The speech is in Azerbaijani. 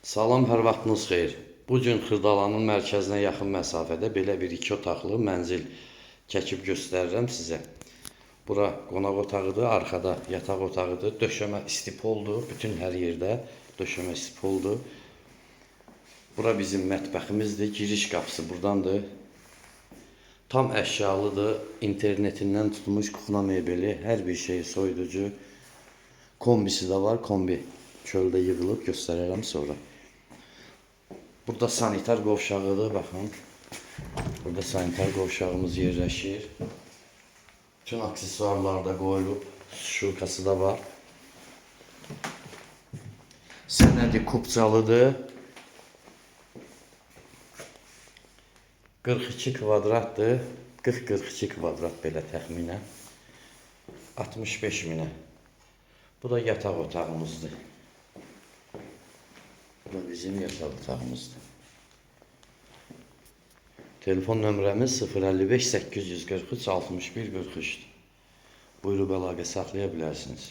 Salam, hər vaxtınız xeyir. Bu gün Xırdalanın mərkəzinə yaxın məsafədə belə bir 2 otaqlı mənzil çəkib göstərirəm sizə. Bura qonaq otağıdır, arxada yataq otağıdır, döşəmə istipoldur, bütün hər yerdə döşəmə istipoldur. Bura bizim mətbəximizdir, giriş qapısı buradandır. Tam əşyalıdır, internetindən tutmuş kuxna mebeli, hər bir şey soyuducu. Kombisi də var, kombi çöldə yığılıb göstərərəm sonra. Burada sanitar qovşağıdır, baxın. Burada sanitar qovşağımız yerləşir. Bütün aksesuarlar da qoyulub, şurkası da var. Sənədi kupçalıdır. 42 kvadratdır. 40-42 kvadrat belə təxminən. 65 minə. Bu da yataq otağımızdır. Bu da bizim yataq otağımızdır. Telefon nömrəmiz 055 843 61 43'dür. Buyurub əlaqə saxlaya bilərsiniz.